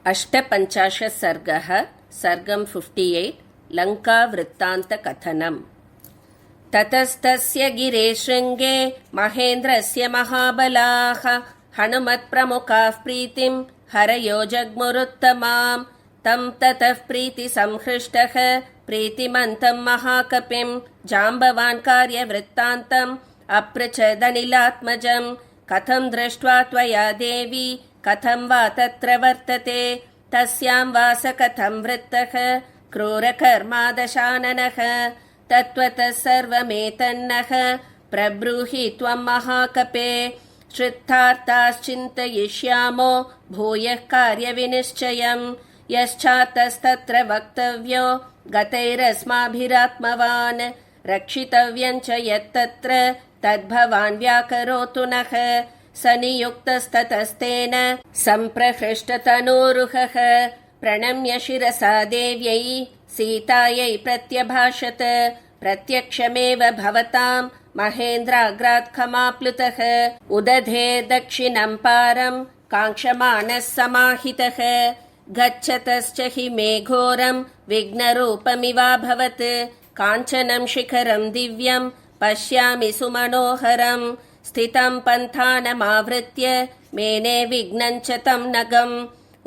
अष्टपञ्चाशत् सर्गः सर्गं 58 लङ्कावृत्तान्तकथनम्। ततस्तस्य गिरे शृङ्गे महेन्द्रस्य महाबलाः हनुमत्प्रमुखाः प्रीतिं हरयो जग्मुरुत्तमां तं ततः प्रीतिसंहृष्टः प्रीतिमन्तं महाकपिं जाम्बवान् कार्यवृत्तान्तम् अपृच्छदनिलात्मजं कथं दृष्ट्वा त्वया देवी कथं वा तत्र वर्तते तस्यां वास कथं वृत्तः क्रूरकर्मादशाननः तत्त्वतः सर्वमेतन्नः प्रब्रूहि त्वं महाकपे श्रुतार्थाश्चिन्तयिष्यामो भूयः कार्यविनिश्चयम् यश्चातस्तत्र वक्तव्यो गतैरस्माभिरात्मवान् रक्षितव्यं च यत्तत्र तद्भवान् व्याकरोतु नः स नियुक्तस्ततस्तेन सम्प्रहृष्टतनूरुहः प्रणम्य शिरसा देव्यै सीतायै प्रत्यभाषत प्रत्यक्षमेव भवतां महेन्द्राग्रात् खमाप्लुतः उदधे दक्षिणं पारं काङ्क्षमाणः समाहितः गच्छतश्च हि मे घोरं विघ्नरूपमिवाभवत् काञ्चनं शिखरं दिव्यं पश्यामि सुमनोहरं स्थितं पन्थानमावृत्य मेने विघ्नं च तं नगम्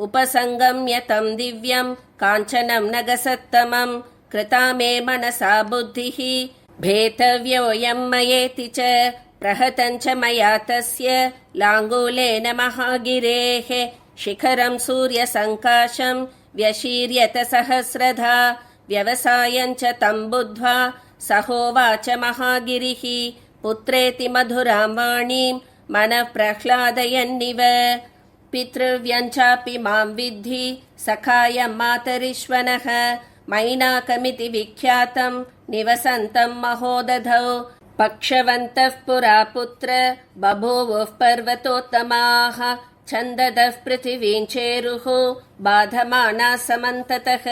उपसङ्गम्य तं दिव्यं काञ्चनं नगसत्तमं कृता मे मनसा बुद्धिः भेतव्योऽयं मयेति च प्रहतं च मया तस्य लाङ्गूलेन महागिरेः शिखरं सूर्यसङ्काशं व्यशीर्यत सहस्रधा व्यवसायं च तं बुद्ध्वा सहोवाच महागिरिः पुत्रेति मधुरां वाणीं मनः प्रह्लादयन्निव पितृव्यं चापि मां विद्धि सखायं मातरिश्वनः मैनाकमिति विख्यातं निवसन्तं महोदधौ पक्षवन्तः पुरा पुत्र बभूवुः पर्वतोत्तमाः छन्ददः पृथिवीं चेरुः बाधमानाः समन्ततः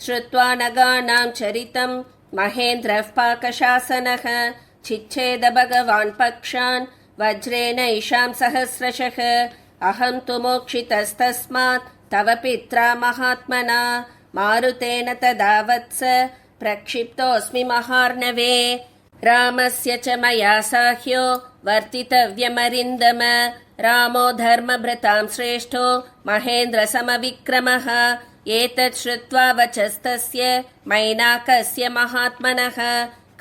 श्रुत्वा नगानां चरितं महेन्द्रः पाकशासनः छिच्छेद भगवान् पक्षान् वज्रेणैषां सहस्रशः अहं तु मोक्षितस्तस्मात् तव पित्रा महात्मना मारुतेन तदा वत्स प्रक्षिप्तोऽस्मि महार्णवे रामस्य च मया साह्यो वर्तितव्यमरिन्दम रामो धर्मभृतां श्रेष्ठो महेन्द्रसमविक्रमः एतत् श्रुत्वा वचस्तस्य मैनाकस्य महात्मनः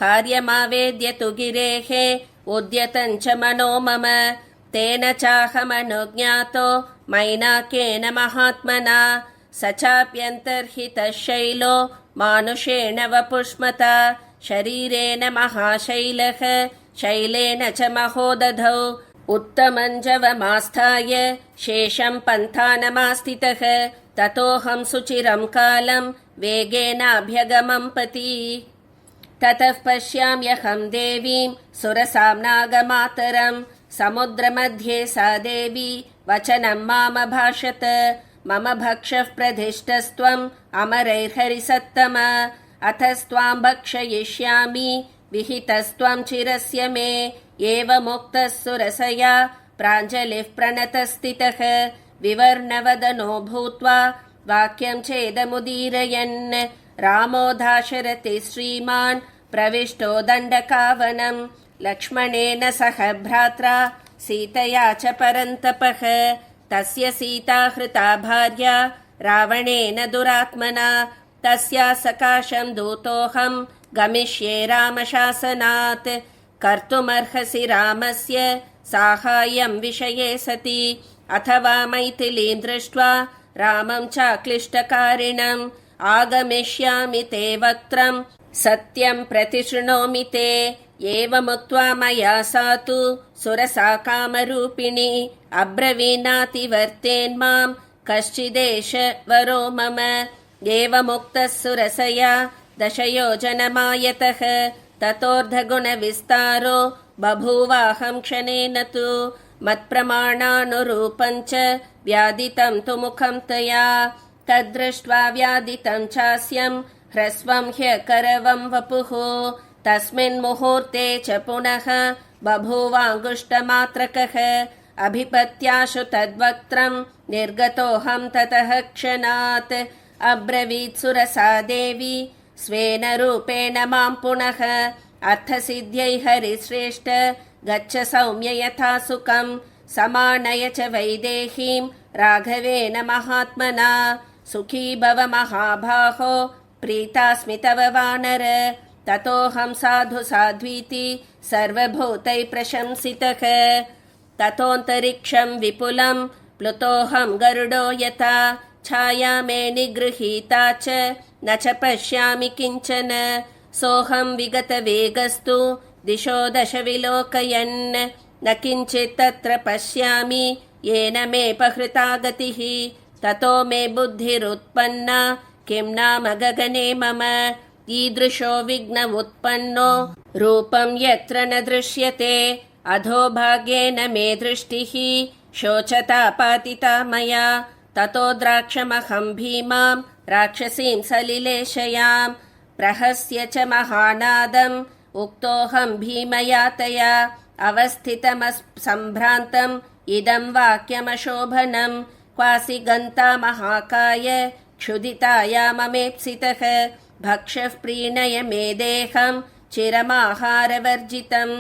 कार्यमावेद्य तु गिरेः उद्यतं च मनो मम तेन चाहमनुज्ञातो मैनाकेन महात्मना स चाप्यन्तर्हितः शैलो मानुषेण वपुष्मता शरीरेण महाशैलः शैलेन च महोदधौ उत्तमं जवमास्थाय शेषं पन्थानमास्थितः ततोऽहं सुचिरं कालं वेगेनाभ्यगमं पति ततः पश्याम्यहं देवीं सुरसां नागमातरं समुद्रमध्ये सा देवी वचनं मामभाषत मम भक्षः प्रधिष्टस्त्वम् अमरैर्हरिसत्तम अथस्त्वां भक्षयिष्यामि विहितस्त्वं चिरस्य मे एवमुक्तः सुरसया प्राञ्जलिः प्रणतस्थितः विवर्णवदनो भूत्वा वाक्यं चेदमुदीरयन् रामो दाशरथि श्रीमान् प्रविष्टो दण्डकावनं लक्ष्मणेन सह भ्रात्रा सीतया च परन्तपः तस्य सीता हृता भार्या रावणेन दुरात्मना तस्या सकाशं दूतोऽहं गमिष्ये रामशासनात् कर्तुमर्हसि रामस्य साहाय्यं विषये सति अथवा मैथिलीं दृष्ट्वा रामं चाक्लिष्टकारिणम् आगमिष्यामि ते वक्त्रं सत्यं प्रतिशृणोमि ते एवमुक्त्वा मया सा तु सुरसा कामरूपिणी अब्रवीन्नातिवर्तेन्मां कश्चिदेष वरो मम एवमुक्तः सुरसया दशयोजनमायतः ततोऽर्धगुणविस्तारो बभूवाहं क्षणेन तु मत्प्रमाणानुरूपं च व्यादितं तु मुखं तया तद्दृष्ट्वा व्यादितं चास्यं ह्रस्वं ह्यकरवं वपुः तस्मिन् मुहूर्ते च पुनः बभूवाङ्गुष्टमात्रकः अभिपत्याशु तद्वक्त्रं निर्गतोऽहं ततः क्षणात् अब्रवीत् सुरसा देवी स्वेन रूपेण मां पुनः अर्थसिद्ध्यै हरिश्रेष्ठ गच्छ सौम्य यथा सुखं समानय च वैदेहीं राघवेन महात्मना सुखी भव महाबाहो प्रीतास्मि तव वानर ततोऽहं साधु साध्वीति सर्वभूतैः प्रशंसितः ततोऽन्तरिक्षं विपुलं प्लुतोऽहं गरुडो यथा छाया मे निगृहीता च न च पश्यामि किञ्चन सोऽहं विगतवेगस्तु दिशो दश विलोकयन् न किञ्चित् तत्र पश्यामि येन मे पहृता गतिः ततो मे बुद्धिरुत्पन्ना किं नाम गगने मम ईदृशो विघ्न उत्पन्नो रूपं यत्र न दृश्यते अधोभाग्येन मे दृष्टिः शोचता पातिता मया ततो द्राक्षमहं भीमां राक्षसीं सलिलेशयां प्रहस्य च महानादम् उक्तोऽहं भीमया तया अवस्थितमसम्भ्रान्तम् इदं वाक्यमशोभनं क्वासि गन्ता महाकाय क्षुधिताया ममेप्सितः भक्षः प्रीणय मे देहं चिरमाहारवर्जितं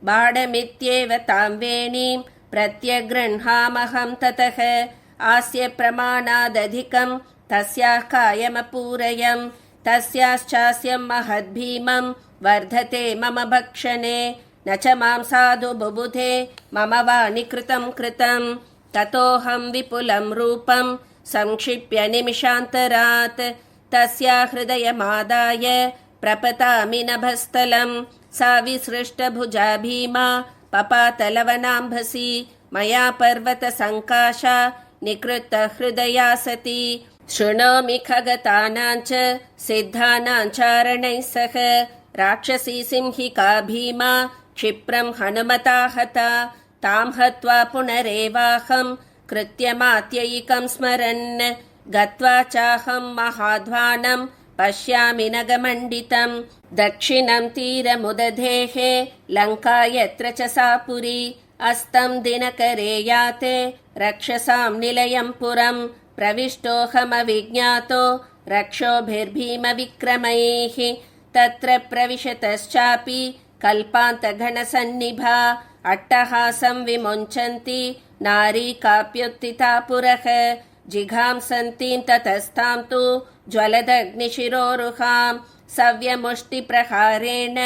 बाढमित्येव तां वेणीं प्रत्यगृह्णामहं ततः आस्य प्रमाणादधिकं तस्याः कायमपूरयं तस्याश्चास्यं महद्भीमं वर्धते मम भक्षणे न च मां साधु बुबुधे मम वाणि कृतं ततोऽहं विपुलं रूपं संक्षिप्य निमिषान्तरात् तस्या हृदयमादाय प्रपतामि नभस्थलं सा विसृष्टभुजा भीमा पपातलवनाम्भसि मया पर्वतसङ्काशा निकृतहृदया सती शृणोमि खगतानां च सिद्धानां चारणैः सह राक्षसी सिंहिका भीमा क्षिप्रं हनुमता हता तां हत्वा पुनरेवाहं कृत्यमात्ययिकं स्मरन् गत्वा चाहं महाध्वानं पश्यामि नगमण्डितं दक्षिणं तीरमुदधेः लङ्का यत्र च सा पुरी अस्तं दिनकरे याते रक्षसां निलयं पुरं प्रविष्टोऽहमविज्ञातो रक्षोभिर्भीमविक्रमैः तत्र प्रविशतश्चापि कल्पान्तघनसन्निभा अट्टहासं विमुञ्चन्ति नारी काप्युत्थिता पुरः जिघांसन्तीं ततस्तां तु ज्वलदग्निशिरोरुहां सव्यमुष्टिप्रहारेण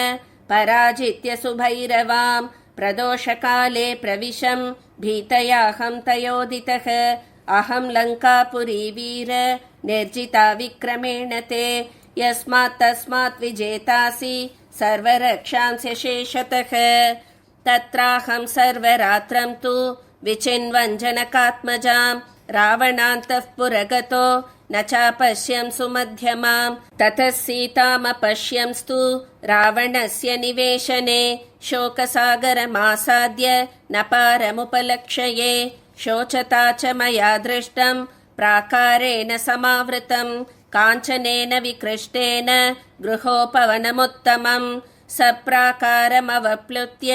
पराजित्य सुभैरवां प्रदोषकाले प्रविशं भीतयाहं तयोदितः अहं लङ्कापुरी वीर निर्जिता विक्रमेण ते यस्मात् तस्मात् विजेतासि सर्वरक्षांस्य शेषतः तत्राहं सर्वरात्रं तु विचिन्वञ्जनकात्मजां रावणान्तः पुरगतो न चापश्यं सुमध्यमां ततः सीतामपश्यंस्तु रावणस्य निवेशने शोकसागरमासाद्य न पारमुपलक्ष्ये शोचता च मया दृष्टं प्राकारेण समावृतं काञ्चनेन विकृष्टेन गृहोपवनमुत्तमं सप्राकारमवप्लुत्य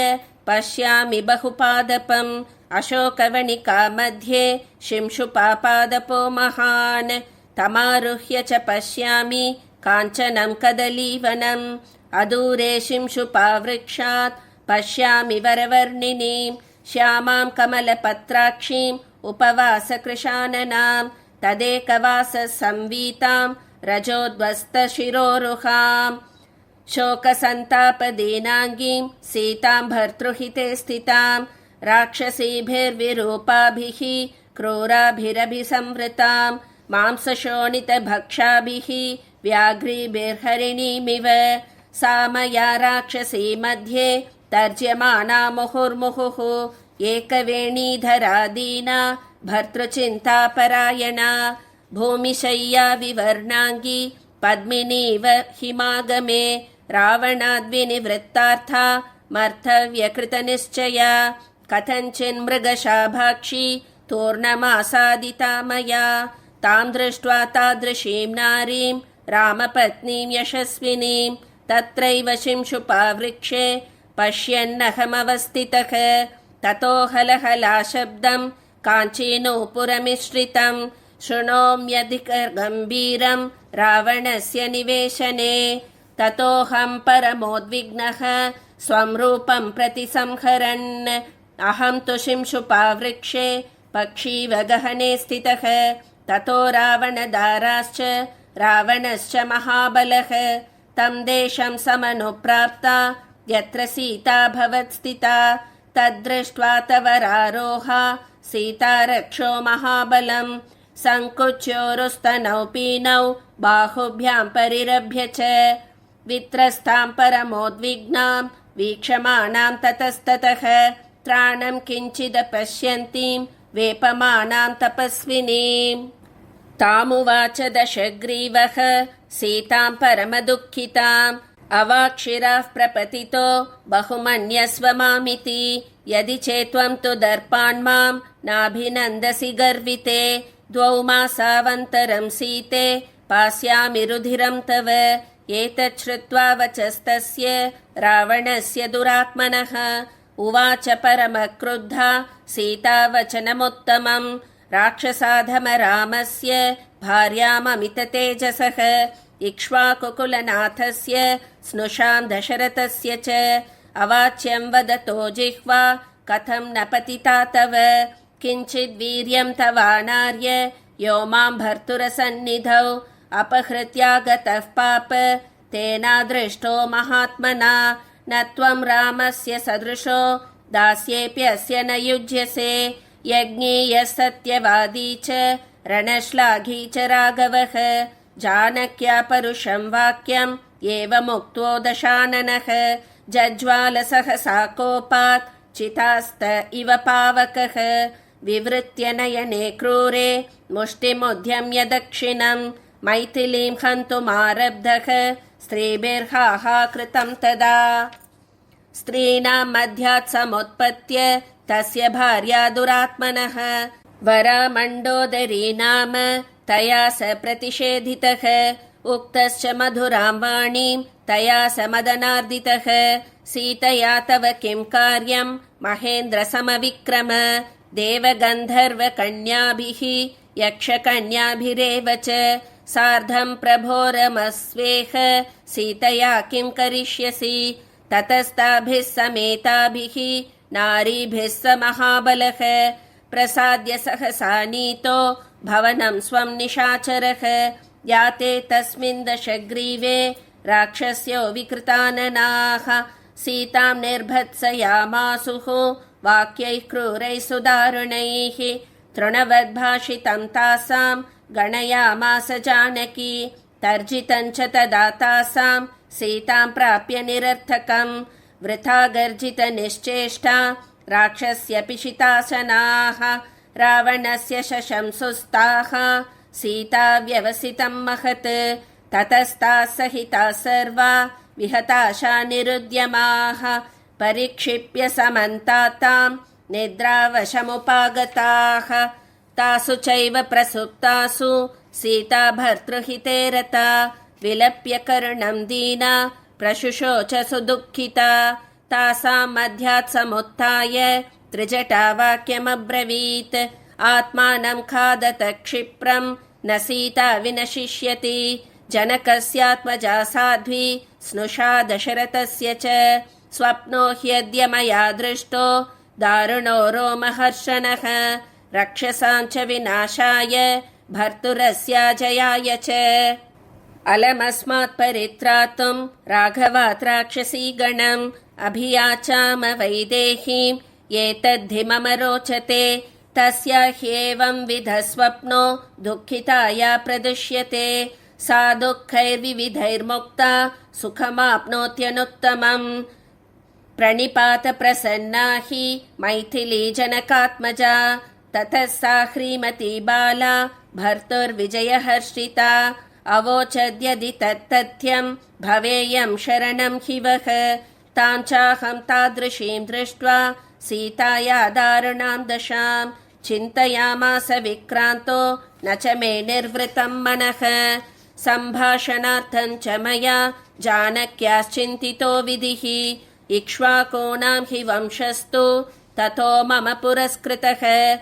पश्यामि बहुपादपम् अशोकवणिका मध्ये शिंशुपापादपो महान् तमारुह्य च पश्यामि काञ्चनं कदलीवनम् अदूरे शिंशुपावृक्षात् पश्यामि वरवर्णिनीं श्यामां कमलपत्राक्षीम् उपवासकृशाननां तदेकवाससंवीतां रजोद्वस्तशिरोरुहां शोकसन्तापदीनाङ्गीं सीतां भर्तृहिते स्थितां राक्षसीभिर्विरूपाभिः क्रूराभिरभिसंवृतां मांसशोणितभक्षाभिः व्याघ्रीभिर्हरिणीमिव सा मया राक्षसी मध्ये तर्ज्यमाना मुहुर्मुहुः एकवेणीधरा दीना भर्तृचिन्तापरायणा भूमिशय्या विवर्णाङ्गी पद्मिनीव हिमागमे रावणाद्विनिवृत्तार्था मर्तव्यकृतनिश्चया कथञ्चिन्मृगशाभाक्षी तूर्णमासादिता मया तां दृष्ट्वा तादृशीं नारीं रामपत्नीं यशस्विनीं तत्रैव शिंशुपावृक्षे पश्यन्नहमवस्थितः ततो हलहलाशब्दं काञ्चीनूपुरमिश्रितं शृणोम्यधिकगम्भीरं रावणस्य निवेशने। ततोऽहं परमोद्विग्नः स्वं रूपं प्रति संहरन् अहं तु शिंशुपावृक्षे पक्षीव गहने स्थितः। ततो रावणदाराश्च रावणश्च महाबलः तं देशं समनुप्राप्ता यत्र सीता भवत्स्थिता। तद्दृष्ट्वा तवरारोहा सीता रक्षो महाबलं सङ्कुच्योरुस्तनौ पीनौ बाहुभ्यां परिरभ्य च वित्रस्तां परमोद्विग्नां वीक्षमाणां ततस्ततः त्राणं किञ्चिदपश्यन्तीं वेपमानां तपस्विनीम्। तामुवाच दशग्रीवः सीतां परमदुःखिताम् अवाक्षिराः प्रपतितो बहुमन्यस्व मामिति। यदि चेत्त्वं तु दर्पान्मां नाभिनन्दसि गर्विते द्वौ मासावन्तरं सीते पास्यामि रुधिरं तव। एतत् श्रुत्वा वचस्तस्य रावणस्य दुरात्मनः उवाच परमक्रुद्धा सीता वचनमुत्तमं राक्षसाधमरामस्य भार्याममिततेजसः इक्ष्वाकुकुलनाथस्य स्नुषां दशरथस्य च अवाच्यं वदतो जिह्वा कथं न पतिता तव। किञ्चिद्वीर्यं तवानार्य यो मां भर्तुरसन्निधौ अपहृत्यागतः पाप तेनादृष्टो महात्मना न त्वं रामस्य सदृशो दास्येऽप्यस्य न युज्यसे। यज्ञेयः सत्यवादी च रणश्लाघी च राघवः जानक्या परुषं वाक्यम् एवमुक्तो दशाननः जज्वाल सहसा कोपात् चितास्त इव पावकः विवृत्य नयने क्रूरे मुष्टिमुद्यम्य दक्षिणं मैथिलीं हन्तुमारब्धः स्त्रीभिर्हाहाकृतं तदा। स्त्रीणां मध्यात् समुत्पत्य तस्य भार्या दुरात्मनः वरामण्डोदरी नाम तया स प्रतिषेधितः उक्तश्च मधुरां वाणीं तया स मदनार्दितः। सीतया तव किं कार्यं महेन्द्रसमविक्रम देवगन्धर्वकन्याभिः यक्षकन्याभिरेव च सार्धं प्रभोरमस्वेह सीतया किं करिष्यसि। ततस्ताभिः समेताभिः नारीभिः स महाबलः प्रसाद्य सहसा नीतो भवनं स्वं निशाचरः। याते तस्मिन् दशग्रीवे राक्षस्यो विकृताननाः सीतां निर्भत्सयामासुः वाक्यैः क्रूरैः सुदारुणैः तृणवद्भाषितं तासां गणयामास जानकी। तर्जितं च तदा तासां सीतां प्राप्य निरर्थकं वृथा गर्जितनिश्चेष्टा राक्षस्यपिशितासनाः रावणस्य शशंसुस्ताः सीता व्यवसितं महत्। ततस्ताः सहिताः सर्वा विहताशा निरुद्यमाः परिक्षिप्य समन्तातां निद्रावशमुपागताः। तासु चैव प्रसुप्तासु सीता भर्तृहिते रता विलप्य कर्णं दीना प्रशुशोच सुदुःखिता। तासां मध्यात् समुत्थाय त्रिजटावाक्यमब्रवीत् आत्मानं खादत क्षिप्रं न सीता विनशिष्यति। जनकस्यात्मजा साध्वी स्नुषा दशरथस्य च स्वप्नो ह्यद्य मया दृष्टो दारुणो रोमहर्षणः रक्षसां च विनाशाय भर्तुरस्याजयाय च। अलमस्मात् परित्रातुं राघवात् राक्षसीगणम् अभियाचाम वैदेहीम् एतद्धि मम रोचते। तस्या ह्येवं विधः स्वप्नो दुःखिताया प्रदुष्यते सा दुःखैर्विविधैर्मुक्ता सुखमाप्नोत्यनुत्तमम्। प्रणिपात प्रसन्ना हि मैथिली जनकात्मजा ततः सा ह्रीमती बाला भर्तुर्विजयहर्षिता अवोचद्यदि तत्तथ्यं भवेयं शरणं हि वः। तां चाहं तादृशीं दृष्ट्वा सीताया दारुणां दशां चिन्तयामास विक्रान्तो न च मे निर्वृतं मनः। सम्भाषणार्थं च मया जानक्याश्चिन्तितो विधिः इक्ष्वाकूणां हि वंशस्तु ततो मम पुरस्कृतः।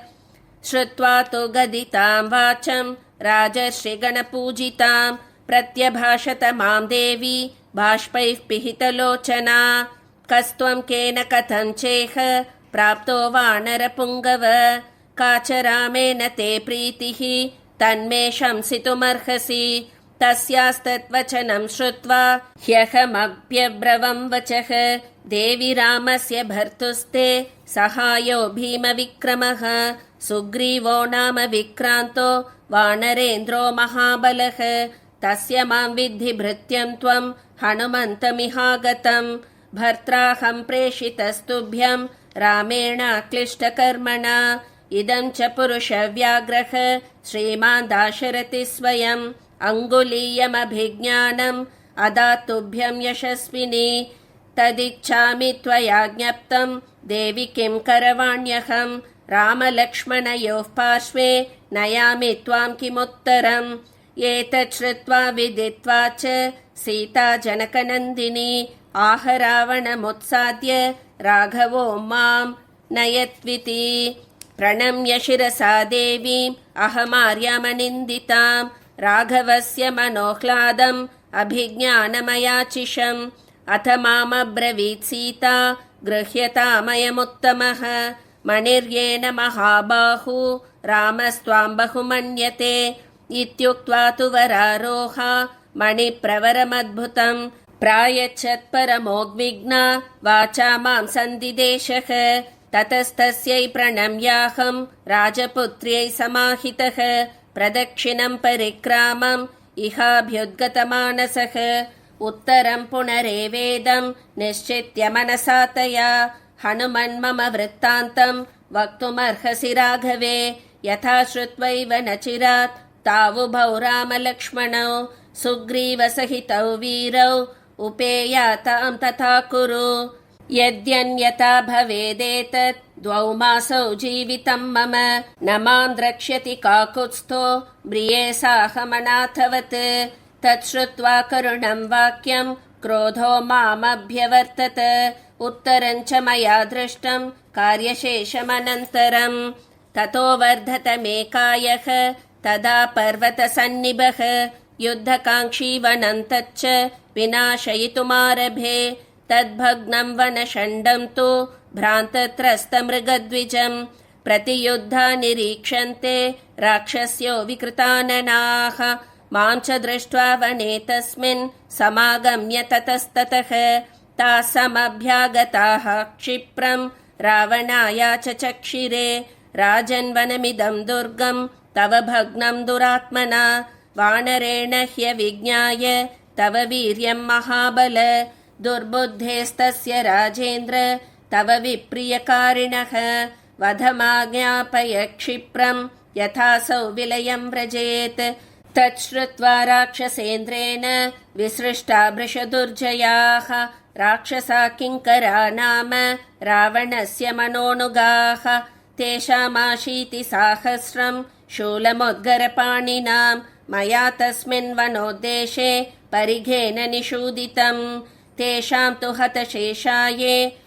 श्रुत्वा तु गदितां वाचं राजर्षिगणपूजितां प्रत्यभाषत मां देवी बाष्पैः पिहितलोचना। कस्त्वं केन कथं चेह प्राप्तो वानरपुङ्गव, काचरामेण ते प्रीतिः तन्मे शंसितुमर्हसि। तस्यास्तद्वचनं श्रुत्वा ह्यहमभ्यब्रवं वचः, देवि रामस्य भर्तुस्ते सहायो भीमविक्रमः। सुग्रीवो नाम विक्रान्तो वानरेन्द्रो महाबलः, तस्य मां विद्धि भृत्यं त्वं हनुमन्तमिहागतं। भर्त्राहं प्रेषितस्तुभ्यं रामेण क्लिष्टकर्मणा, इदं च पुरुषव्याघ्रः श्रीमान् दाशरथि स्वयं। अङ्गुलीयमभिज्ञानम् अदातुभ्यं यशस्विनी, तदिच्छामि त्वया ज्ञप्तं देवि किं करवाण्यहं। रामलक्ष्मणयोः पार्श्वे नयामि त्वां किमुत्तरम्। एतत् श्रुत्वा विदित्वा च सीता जनकनन्दिनी आह रावणमुत्साद्य राघवो मां नयत्विति। प्रणम्य शिरसा देवीम् अहमार्यामनिन्दितां, राघवस्य मनोह्लादम् अभिज्ञानमयाचिषम्। अथ मामब्रवीत् सीता गृह्यतामयमुत्तमः, मणिर्येण महाबाहु रामस्त्वां बहुमन्यते। इत्युक्त्वा तु वरारोहा मणिप्रवरमद्भुतं, प्रायच्छत्परमोद्विग्ना वाचा मां सन्दिदेशः। ततस्तस्यै प्रणम्याहं राजपुत्र्यै समाहितः, प्रदक्षिणं परिक्रामं इहाभ्युद्गतमानसः। उत्तरं पुनरेवेदं निश्चित्य मनसा तया, हनुमन्मम वृत्तान्तं वक्तुमर्हसि राघवे। यथा श्रुत्वैव न चिरात् तावुभौ रामलक्ष्मणौ, सुग्रीवसहितौ वीरौ उपेयातां तथा कुरु। यद्यन्यथा भवेदेतत् द्वौ मासौ जीवितं मम, न मां द्रक्ष्यति काकुत्स्थो म्रिये साहमनाथवत्। तच्छ्रुत्वा करुणं वाक्यं क्रोधो मामभ्यवर्तत, उत्तरं च मया दृष्टं कार्यशेषमनन्तरम्। ततो वर्धतमेकायः तदा पर्वतसन्निभः, युद्धकाङ्क्षी वनं तच्च विनाशयितुमारभे। तद्भग्नं वनषण्डं तु भ्रान्तत्रस्तमृगद्विजं, प्रतियुद्धा निरीक्षन्ते राक्षस्यो विकृताननाः। मां च दृष्ट्वा वने तस्मिन् समागम्य ततस्ततः, ताः समभ्यागताः क्षिप्रं रावणायाच चक्षिरे। राजन्वनमिदं दुर्गं तव भग्नं दुरात्मना, वानरेण ह्यविज्ञाय तव वीर्यं महाबल। दुर्बुद्धेस्तस्य राजेन्द्र तव विप्रियकारिणः, वधमाज्ञापय क्षिप्रं यथासौ विलयं व्रजेत्। तच्छ्रुत्वा राक्षसेन्द्रेण विसृष्टा वृषदुर्जयाः, राक्षसा किङ्करा नाम रावणस्य मनोनुगाः। तेषामाशीतिसाहस्रं शूलमुद्गरपाणिनां, मया तस्मिन् वनोद्देशे परिघेन निषूदितम्। तेषां तु हतशेषाये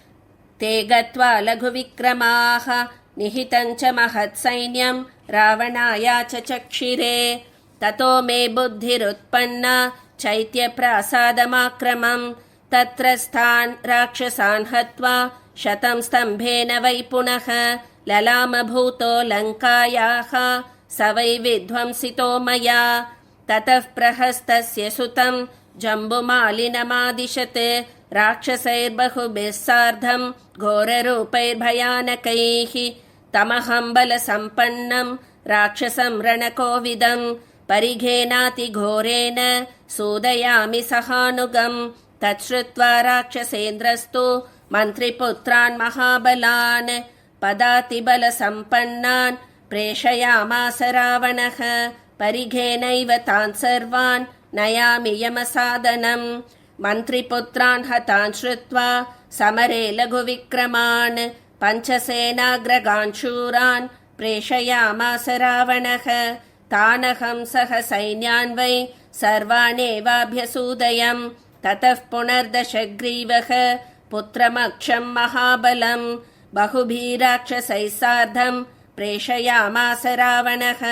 ते गत्वा लघुविक्रमाः, निहितं च महत्सैन्यं रावणाया च चक्षिरे। ततो मे बुद्धिरुत्पन्ना चैत्यप्रासादमाक्रमं, तत्रस्थान् राक्षसान् हत्वा 100 स्तम्भेन वै पुनः। ललामभूतो लङ्कायाः स वै विध्वंसितो मया। ततः प्रहस्तस्य सुतं जम्बुमालिनमादिशत्, राक्षसैर्बहुभिः सार्धं घोररूपैर्भयानकैः। तमहं बलसम्पन्नं राक्षसं रणकोविदं, परिघेनातिघोरेण सूदयामि सहानुगम्। तच्छ्रुत्वा राक्षसेन्द्रस्तु मन्त्रिपुत्रान् महाबलान् पदातिबलसम्पन्नान् प्रेषयामास रावणः। परिघेनैव तान् सर्वान् नयामि यमसादनम्। मन्त्रिपुत्रान् हतान् श्रुत्वा समरे लघुविक्रमान्, पञ्चसेनाग्रगान् शूरान् प्रेषयामास रावणः। तानहं सह सैन्यान् वै सर्वाणेवाभ्यसूदयम्। ततः पुनर्दशग्रीवः पुत्रमक्षं महाबलम् बहुभिराक्षसैः सार्धम् प्रेषयामास रावणः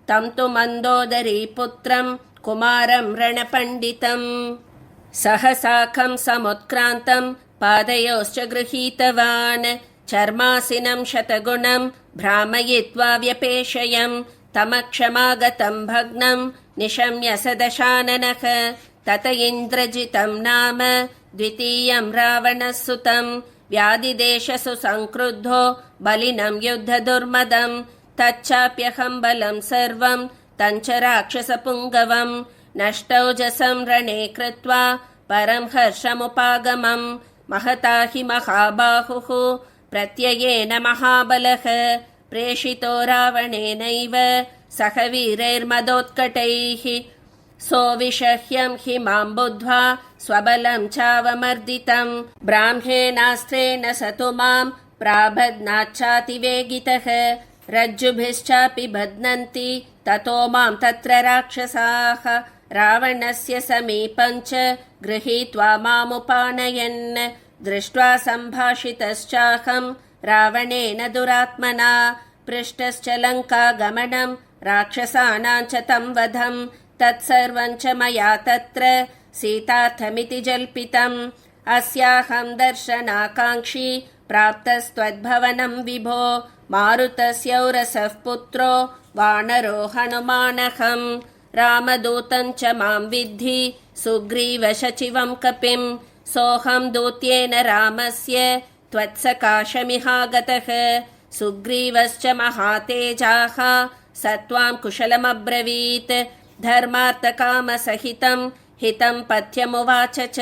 तं तु मन्दोदरी पुत्रं कुमारं रणपण्डितम् सहसाखं समुत्क्रान्तं पादयोश्च गृहीतवान् चर्मासिनं शतगुणं भ्रामयित्वा व्यपेशयं तमक्षमागतं भग्नं निशम्य स दशाननः तत इन्द्रजितं नाम द्वितीयं रावणः सुतं व्याधिदेशसु संक्रुद्धो बलिनं युद्धदुर्मदं तच्चाप्यहं बलं सर्वं तञ्च राक्षसपुङ्गवं नष्टौजसं रणे कृत्वा परं हर्षमुपागमं महता हि महाबाहुः प्रत्ययेन महाबलः प्रेषितो रावणेनैव सह वीरैर्मदोत्कटैः सोऽविषह्यं हि मां बुद्ध्वा स्वबलं चावमर्दितं ब्राह्मेणास्त्रेण स तु मां प्राबध्नाच्चातिवेगितः रज्जुभिश्चापि बध्नन्ति ततो मां तत्र राक्षसाः रावणस्य समीपं च गृहीत्वा मामुपानयन् दृष्ट्वा सम्भाषितश्चाहं रावणेन दुरात्मना पृष्टश्च लङ्कागमनं राक्षसानां च तं वधं तत्सर्वं च मया तत्र सीतार्थमिति जल्पितम् अस्याहं दर्शनाकाङ्क्षी प्राप्तस्त्वद्भवनं विभो मारुतस्यौरसः पुत्रो वानरो हनुमानहं रामदूतं च मां विद्धि सुग्रीवशचिवं कपिं सोऽहं दूत्येन रामस्य त्वत्सकाशमिहागतः सुग्रीवश्च महातेजाः स त्वां कुशलमब्रवीत् धर्मार्थकामसहितं हितं पथ्यमुवाच च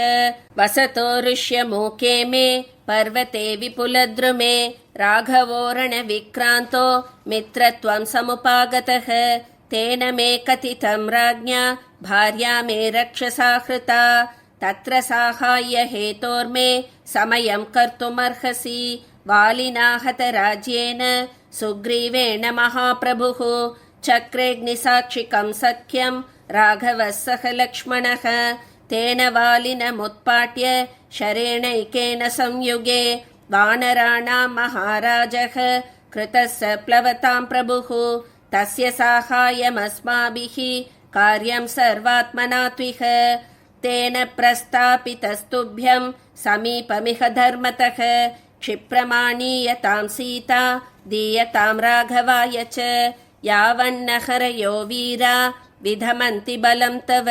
वसतो ऋष्यमूके मे पर्वते विपुलद्रुमे राघवोरणविक्रान्तो मित्रत्वं समुपागतः तेन मे कथितं राज्ञा भार्या मे रक्षसा हृता तत्र साहाय्य हेतोर्मे समयं कर्तुमर्हसि वालिना हतराज्येन सुग्रीवेण महाप्रभुः चक्रेऽग्निसाक्षिकं सख्यं राघवः सह लक्ष्मणः तेन वालिनमुत्पाट्य शरेणैकेन संयुगे वानराणां महाराजः कृतः स प्लवतां प्रभुः तस्य साहाय्यमस्माभिः कार्यं सर्वात्मना त्विह तेन प्रस्तापितस्तुभ्यं समीपमिह धर्मतः क्षिप्रमाणीयतां सीता दीयतां राघवाय च यावन्न हरयो वीरा विधमन्ति बलं तव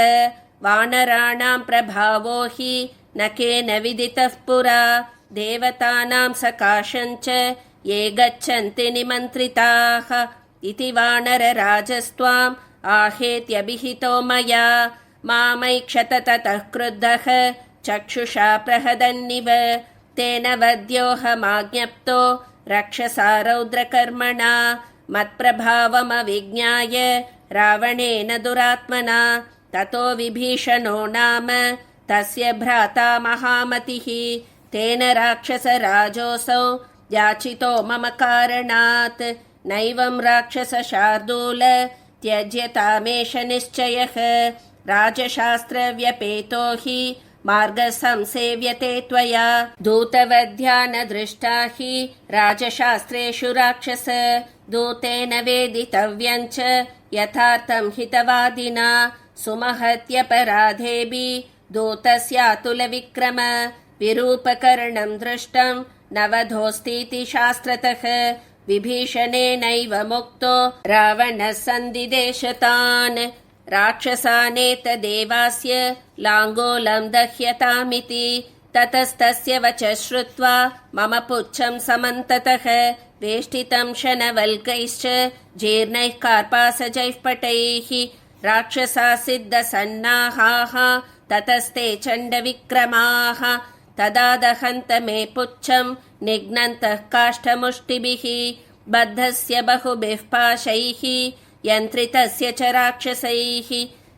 वानराणां प्रभावो हि न केन विदितः पुरा देवतानां सकाशं च ये गच्छन्ति निमन्त्रिताः इति वानरराजस्त्वाम् आहेत्यभिहितो मया मामैक्षत ततः क्रुद्धः चक्षुषा प्रहदन्निव तेन वद्योऽहमाज्ञप्तो रक्षसा रौद्रकर्मणा मत्प्रभावमविज्ञाय रावणेन दुरात्मना ततो विभीषणो नाम तस्य भ्राता महामतिः तेन राक्षसराजोऽसौ याचितो मम कारणात् नैवं राक्षसशार्दूल त्यज्यतामेष निश्चयः राजशास्त्रव्यपेतो हि मार्गः संसेव्यते त्वया दूतवध्या न दृष्टा हि राजशास्त्रेषु राक्षस दूतेन वेदितव्यं च यथार्थं हितवादिना सुमहत्यपराधेऽपि दूतस्यातुलविक्रम विरूपकर्णं दृष्टं नवधोऽस्तीति शास्त्रतः विभीषणेनैव मुक्तो रावणः सन्दिदेशतान् राक्षसानेतदेवास्य लाङ्गोलं दह्यतामिति ततस्तस्य वचः श्रुत्वा मम पुच्छं समन्ततः वेष्टितं शनवल्कैश्च जीर्णैः कार्पासजैः पटैः राक्षसा सिद्धसन्नाहाः ततस्ते चण्डविक्रमाः तदा दहन्त मे पुच्छं निघ्नन्तः काष्ठमुष्टिभिः बद्धस्य बहुभिः पाशैः यन्त्रितस्य च राक्षसैः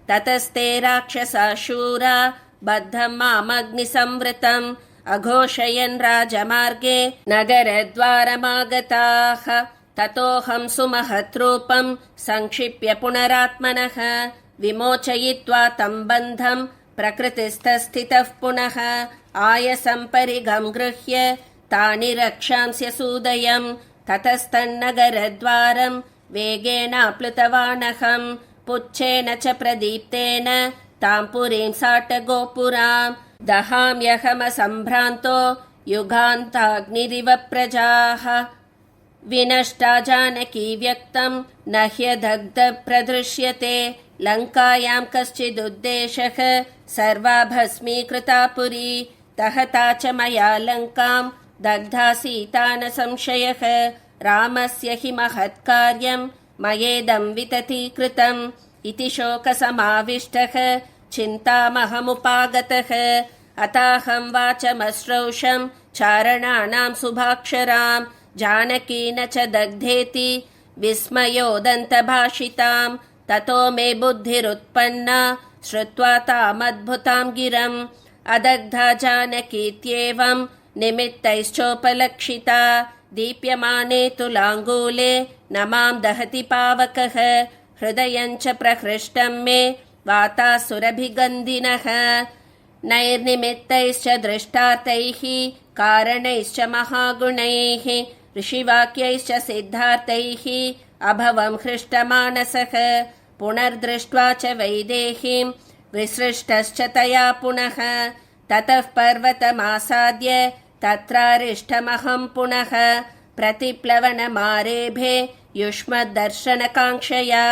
ततस्ते राक्षसा शूरा बद्धं मामग्निसंवृतम् अघोषयन् राजमार्गे नगरद्वारमागताः ततोऽहं सुमहद्रूपं संक्षिप्य पुनरात्मनः विमोचयित्वा तं बन्धं प्रकृतिस्थस्थितः पुनः आयसं परिघं गृह्य तानि रक्षांस्य सूदयम् ततस्तन्नगरद्वारम् वेगेनाप्लुतवानहम् पुच्छेन च प्रदीप्तेन ताम् पुरीम् साटगोपुराम् दहाम्यहमसम्भ्रान्तो युगान्ताग्निरिव प्रजाः विनष्टा जानकी व्यक्तम् न ह्यदग्ध प्रदृश्यते लङ्कायाम् कश्चिदुद्देशः सर्वा भस्मीकृता पुरी दहता च मया लङ्काम् दग्धा सीता न संशयः रामस्य हि महत्कार्यम् मयेदम् विततीकृतम् इति शोकसमाविष्टः चिन्तामहमुपागतः अताहं वाचमश्रौषम् चारणानां शुभाक्षराम् जानकी न च दग्धेति विस्मयोदन्तभाषिताम् ततो मे बुद्धिरुत्पन्ना श्रुत्वा तामद्भुताम् गिरम् अदग्धा जानकीत्येवम् निमित्तैश्चोपलक्षिता दीप्यमाने तुलाङ्गूले न माम् दहति पावकः हृदयम् च प्रहृष्टम् मे वातासुरभिगन्धिनः नैर्निमित्तैश्च दृष्टार्थैः कारणैश्च महागुणैः ऋषिवाक्यैश्च सिद्धार्थैः अभवम् हृष्टमानसः पुनर्दृष्ट्वा च वैदेहीम् विसृष्टश्च तया पुनः ततः पर्वतमासाद्य तत्रारिष्टमहम् पुनः प्रतिप्लवनमारेभे युष्मद्दर्शनकाङ्क्षया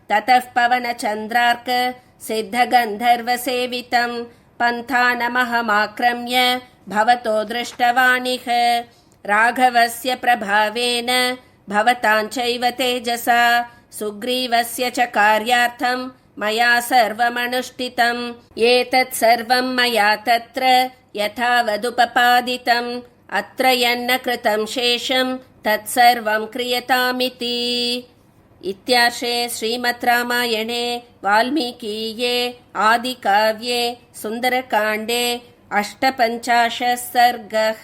ततः पवनचन्द्रार्क सिद्धगन्धर्वसेवितम् पन्थानमहमाक्रम्य भवतो दृष्टवानिह राघवस्य प्रभावेन भवताञ्चैव तेजसा सुग्रीवस्य च कार्यार्थम् मया सर्वमनुष्ठितम् एतत् सर्वम् मया तत्र यथावदुपपादितम् अत्र यन्न कृतम् शेषम् तत्सर्वम् क्रियतामिति। इत्यार्षे श्रीमद् रामायणे वाल्मीकीये आदिकाव्ये सुन्दरकाण्डे 58 सर्गः।